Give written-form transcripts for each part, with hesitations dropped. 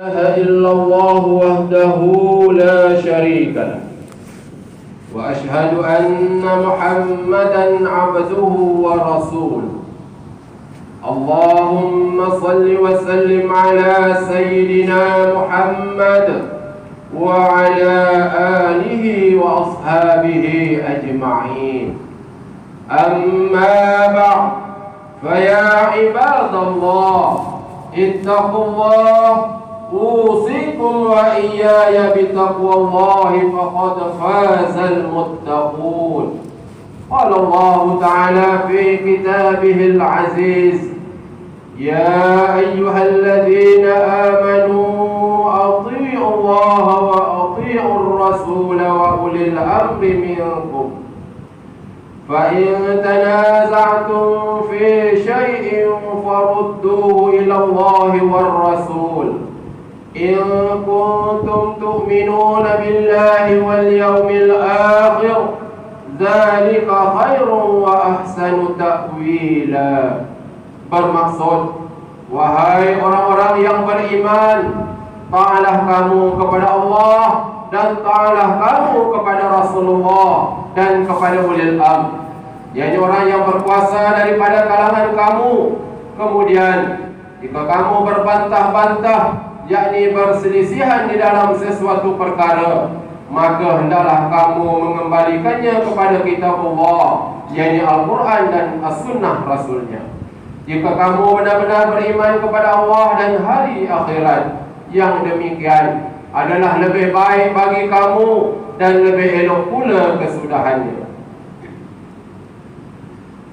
إله إلا الله وحده لا شريك له وأشهد أن محمدا عبده ورسوله. اللهم صل وسلم على سيدنا محمد وعلى آله وأصحابه أجمعين. أما بعد، فيا عباد الله اتقوا الله، أوصيكم وإياي بتقوى الله فقد فاز المتقون. قال الله تعالى في كتابه العزيز: يا أيها الذين آمنوا أطيعوا الله وأطيعوا الرسول وأولي الأمر منكم، فإن تنازعتم في شيء فردوه إلى الله والرسول إن كنتم تؤمنون بالله واليوم الآخر، ذلك خير وأحسن تأويلا. Bermaksud, wahai orang-orang yang beriman, taatlah kamu kepada Allah dan taatlah kamu kepada Rasulullah dan kepada ulil amr, yakni orang yang berkuasa daripada kalangan kamu. Kemudian jika kamu berbantah-bantah, yakni berselisihan di dalam sesuatu perkara, maka hendaklah kamu mengembalikannya kepada kitab Allah, yakni Al-Quran dan As-Sunnah Rasulnya. Jika kamu benar-benar beriman kepada Allah dan hari akhirat, yang demikian adalah lebih baik bagi kamu dan lebih elok pula kesudahannya.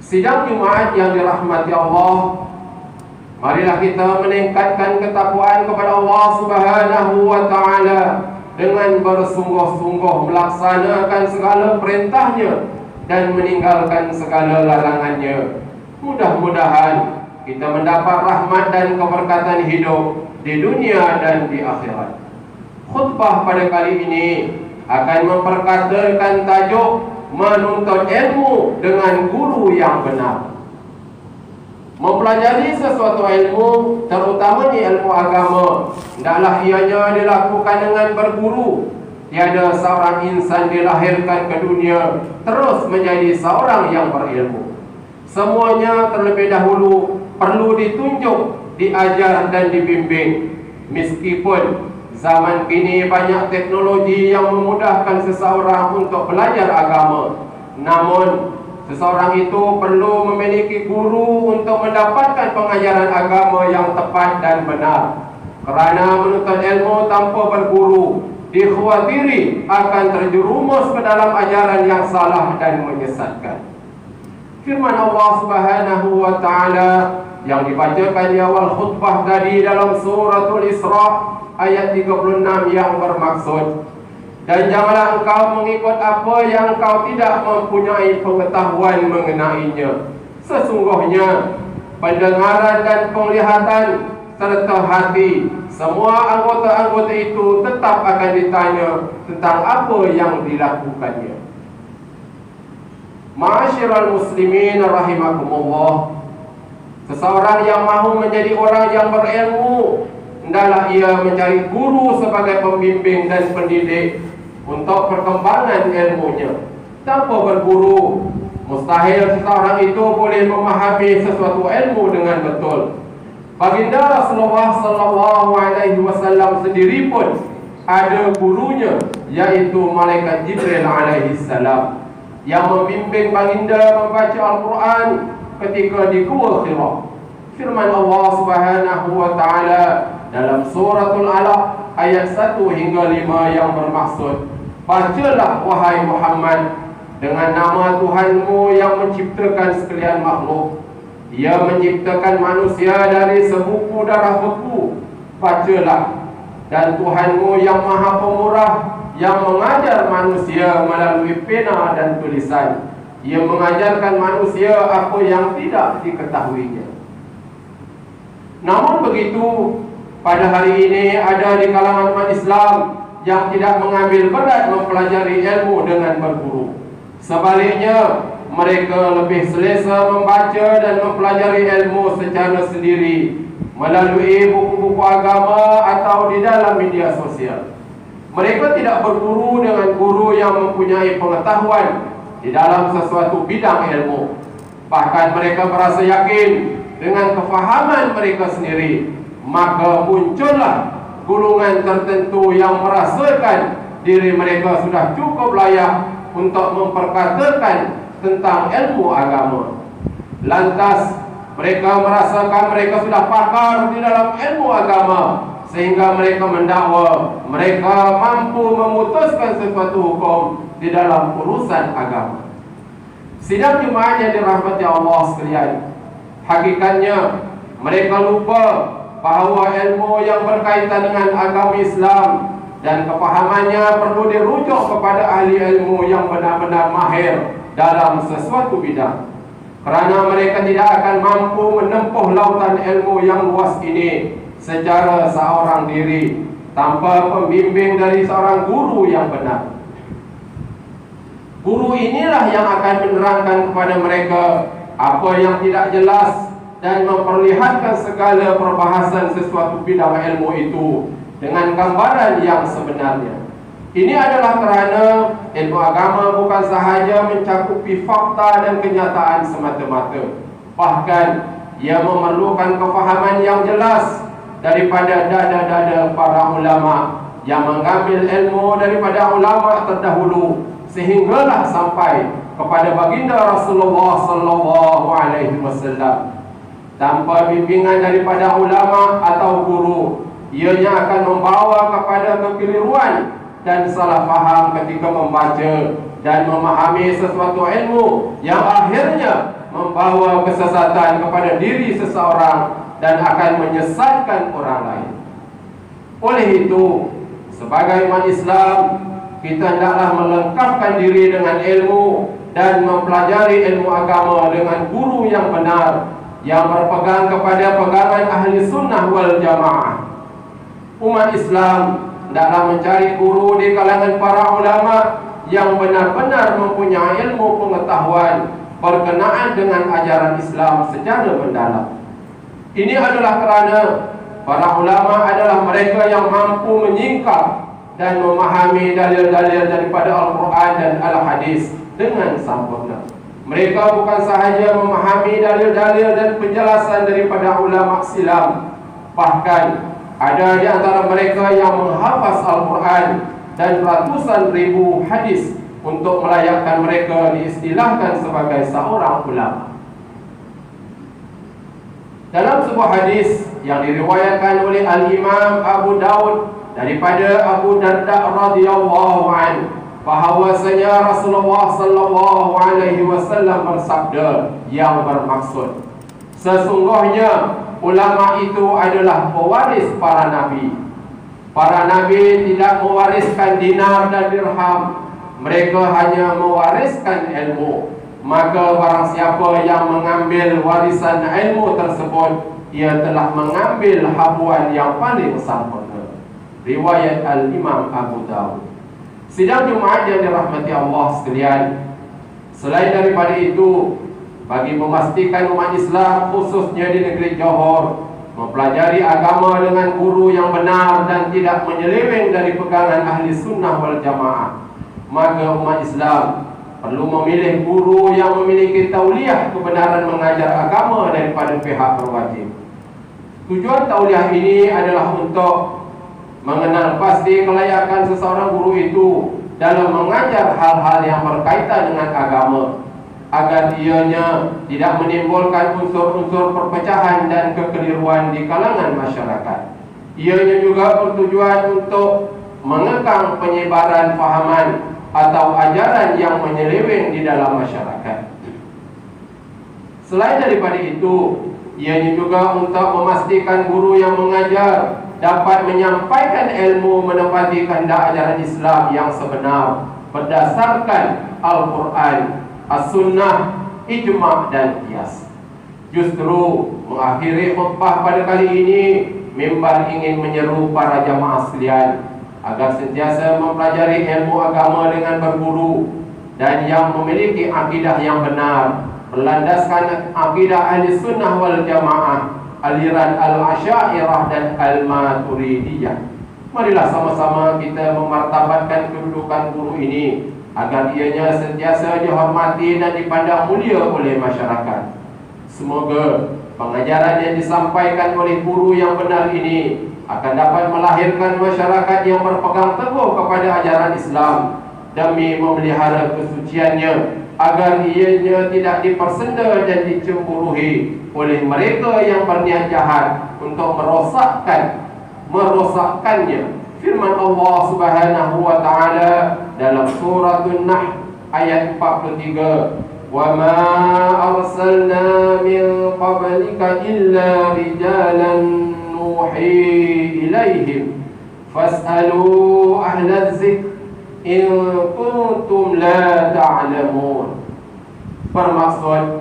Sidang Jumaat yang dirahmati Allah, marilah kita meningkatkan ketakwaan kepada Allah Subhanahu wa Ta'ala dengan bersungguh-sungguh melaksanakan segala perintahnya dan meninggalkan segala larangannya. Mudah-mudahan kita mendapat rahmat dan keberkatan hidup di dunia dan di akhirat. Khutbah pada kali ini akan memperkatakan tajuk menuntut ilmu dengan guru yang benar. Mempelajari sesuatu ilmu, terutamanya ilmu agama, hendaklah ianya dilakukan dengan berguru. Tiada seorang insan dilahirkan ke dunia terus menjadi seorang yang berilmu. Semuanya terlebih dahulu perlu ditunjuk, diajar dan dibimbing. Meskipun zaman kini banyak teknologi yang memudahkan seseorang untuk belajar agama, namun seseorang itu perlu memiliki guru untuk mendapatkan pengajaran agama yang tepat dan benar. Kerana menuntut ilmu tanpa berguru dikhawatiri akan terjerumus ke dalam ajaran yang salah dan menyesatkan. Firman Allah Subhanahu wa Ta'ala yang dibacakan di awal khutbah tadi dalam suratul Isra ayat 36 yang bermaksud, dan janganlah engkau mengikut apa yang engkau tidak mempunyai pengetahuan mengenainya. Sesungguhnya pendengaran dan penglihatan serta hati, semua anggota-anggota itu tetap akan ditanya tentang apa yang dilakukannya. Ma'asyiral muslimin rahimakumullah, seseorang yang mahu menjadi orang yang berilmu, hendaklah ia mencari guru sebagai pembimbing dan pendidik untuk perkembangan ilmunya. Tanpa berguru, mustahil seseorang itu boleh memahami sesuatu ilmu dengan betul. Baginda Rasulullah sallallahu alaihi wasallam sendiri pun ada gurunya, yaitu malaikat Jibril alaihi salam, yang membimbing baginda membaca Al-Quran ketika di Gua Hira. Firman Allah Subhanahu wa Ta'ala dalam suratul Alaq ayat 1 hingga 5 yang bermaksud, bacalah wahai Muhammad dengan nama Tuhanmu yang menciptakan sekalian makhluk. Ia menciptakan manusia dari sebuku darah beku. Bacalah, dan Tuhanmu yang maha pemurah, yang mengajar manusia melalui pena dan tulisan. Ia mengajarkan manusia apa yang tidak diketahuinya. Namun begitu, pada hari ini ada di kalangan umat Islam yang tidak mengambil berat mempelajari ilmu dengan berguru. Sebaliknya, mereka lebih selesa membaca dan mempelajari ilmu secara sendiri, melalui buku-buku agama atau di di dalam media sosial. Mereka tidak berguru dengan guru yang mempunyai pengetahuan di dalam sesuatu bidang ilmu. Bahkan mereka merasa yakin dengan kefahaman mereka sendiri. Maka muncullah golongan tertentu yang merasakan diri mereka sudah cukup layak untuk memperkatakan tentang ilmu agama. Lantas mereka merasakan mereka sudah pakar di dalam ilmu agama, sehingga mereka mendakwa mereka mampu memutuskan sesuatu hukum di dalam urusan agama. Sidang jemaah yang dirahmati Allah sekalian, hakikatnya mereka lupa bahawa ilmu yang berkaitan dengan agama Islam dan kefahamannya perlu dirujuk kepada ahli ilmu yang benar-benar mahir dalam sesuatu bidang. Kerana mereka tidak akan mampu menempuh lautan ilmu yang luas ini secara seorang diri tanpa pembimbing dari seorang guru yang benar. Guru inilah yang akan menerangkan kepada mereka apa yang tidak jelas dan memperlihatkan segala perbahasan sesuatu bidang ilmu itu dengan gambaran yang sebenarnya. Ini adalah kerana ilmu agama bukan sahaja mencakupi fakta dan kenyataan semata-mata. Bahkan ia memerlukan kefahaman yang jelas daripada dada-dada para ulama yang mengambil ilmu daripada ulama terdahulu, sehinggalah sampai kepada baginda Rasulullah sallallahu alaihi wasallam. Tanpa bimbingan daripada ulama atau guru, ianya akan membawa kepada kekeliruan dan salah faham ketika membaca dan memahami sesuatu ilmu yang akhirnya membawa kesesatan kepada diri seseorang dan akan menyesatkan orang lain. Oleh itu, sebagai umat Islam, kita hendaklah melengkapkan diri dengan ilmu dan mempelajari ilmu agama dengan guru yang benar, yang berpegang kepada pegangan ahli sunnah wal jamaah. Umat Islam hendaklah mencari guru di kalangan para ulama yang benar-benar mempunyai ilmu pengetahuan berkenaan dengan ajaran Islam secara mendalam. Ini adalah kerana para ulama adalah mereka yang mampu menyingkap dan memahami dalil-dalil daripada Al-Quran dan Al-Hadis dengan sempurna. Mereka bukan sahaja memahami dalil-dalil dan penjelasan daripada ulama silam, bahkan ada di antara mereka yang menghafaz Al-Quran dan ratusan ribu hadis untuk melayakkan mereka diistilahkan sebagai seorang ulama. Dalam sebuah hadis yang diriwayatkan oleh Al-Imam Abu Daud daripada Abu Darda radhiyallahu anhu, bahawasanya Rasulullah sallallahu alaihi wasallam bersabda yang bermaksud, sesungguhnya ulama itu adalah pewaris para nabi. Para nabi tidak mewariskan dinar dan dirham, mereka hanya mewariskan ilmu. Maka barang siapa yang mengambil warisan ilmu tersebut, ia telah mengambil habuan yang paling sempurna. Riwayat Al-Imam Abu Daud. Sidang Jumaat yang dirahmati Allah sekalian, selain daripada itu, bagi memastikan umat Islam khususnya di negeri Johor mempelajari agama dengan guru yang benar dan tidak menyeleweng dari pegangan ahli sunnah wal jamaah, maka umat Islam perlu memilih guru yang memiliki tauliah kebenaran mengajar agama daripada pihak berwajib. Tujuan tauliah ini adalah untuk mengenal pasti kelayakan seseorang guru itu dalam mengajar hal-hal yang berkaitan dengan agama, agar ianya tidak menimbulkan unsur-unsur perpecahan dan kekeliruan di kalangan masyarakat. Ianya juga bertujuan untuk mengekang penyebaran fahaman atau ajaran yang menyeleweng di dalam masyarakat. Selain daripada itu, ianya juga untuk memastikan guru yang mengajar dapat menyampaikan ilmu menepati kehendak ajaran Islam yang sebenar berdasarkan Al-Quran, As-Sunnah, Ijma' dan Qiyas. Justru mengakhiri khutbah pada kali ini, mimbar ingin menyeru para jamaah sekalian agar sentiasa mempelajari ilmu agama dengan berguru dan yang memiliki akidah yang benar, berlandaskan akidah ahli sunnah wal jamaah, aliran al-Asy'ariyah dan al-Maturidiyah. Marilah sama-sama kita memartabatkan kedudukan guru ini agar ianya sentiasa dihormati dan dipandang mulia oleh masyarakat. Semoga pengajaran yang disampaikan oleh guru yang benar ini akan dapat melahirkan masyarakat yang berpegang teguh kepada ajaran Islam demi memelihara kesuciannya, agar ianya tidak dipersenda dan dicemburuhi oleh mereka yang berniat jahat untuk merosakkannya. Firman Allah Subhanahu wa taala dalam surah An-Nahl ayat 43, "Wa ma arsalna min qablika illa rijalan nuhi ilaihim fas'alu ahla dzikr in kuntum la ta'lamun." Bermaksud,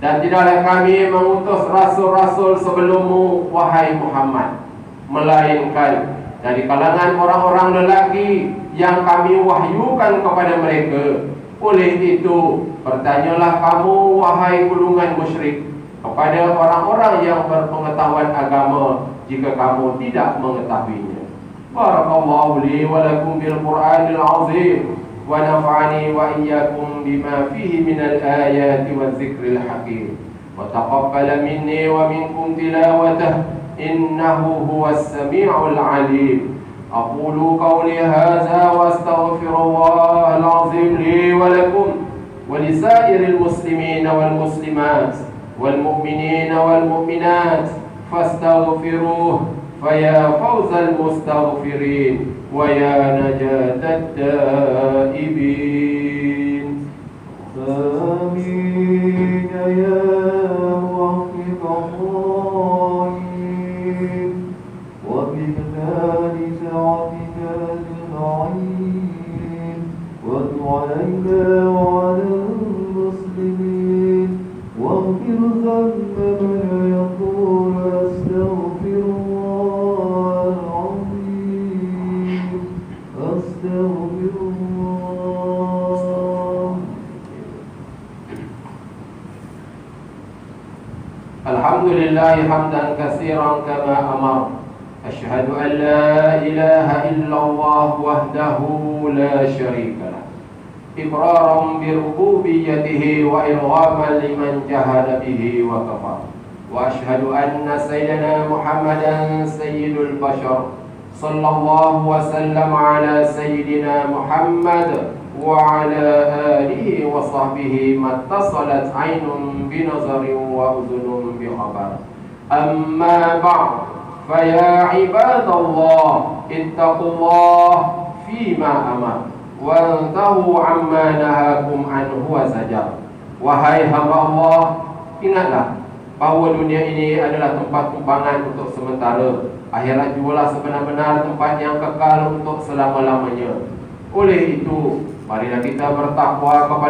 dan tidaklah kami mengutus rasul-rasul sebelummu, wahai Muhammad, melainkan dari kalangan orang-orang lelaki yang kami wahyukan kepada mereka. Oleh itu, bertanyalah kamu, wahai golongan musyrik, kepada orang-orang yang berpengetahuan agama jika kamu tidak mengetahuinya. Barakallahu li wa lakum bil Qur'anil azim wa nafa'ani wa iyyakum bima fihi minal ayati waz zikril hakim wa taqabbal minni wa minkum tilawatahu innahu huwas sami'ul alim. Aqulu qawli hadza wa astaghfirullahal azim li wa lakum wa lisairil muslimina wal muslimat wal mu'minina wal mu'minat fastaghfiruhu faya fawzal mustaghfirin wa ya najatat taibin. Amin ya muwaffiqin wa bi'lali sa'atika al-ma'in wa du'aina wa 'alal muslimin wa ghfir dhanba man yaqul astaghfirullah al-'azim astaghfirullah. Alhamdulillah hamdan katsiran kama amar. Asyhadu an la ilaha illallah wahdahu la syarika lah, iqraran bi rububiyyatihi wa irghaman liman jahada bihi wa kafar. Wa asyhadu anna sayyidana Muhammadan sayyidul bashar sallallahu wa sallam ala sayyidina Muhammad wa ala alihi wa sahbihi mattasalat aynun bi nazarin wa udhunun bi khabar. Amma ba'd, faya ibadallah ittaqullah fima amar wantahu amma nahakum anhu wa zajar. Wahai hamba Allah, ingatlah bahawa dunia ini adalah tempat tumpangan untuk sementara. Akhirat jugalah sebenar-benar tempat yang kekal untuk selama-lamanya. Oleh itu, marilah kita bertakwa kepada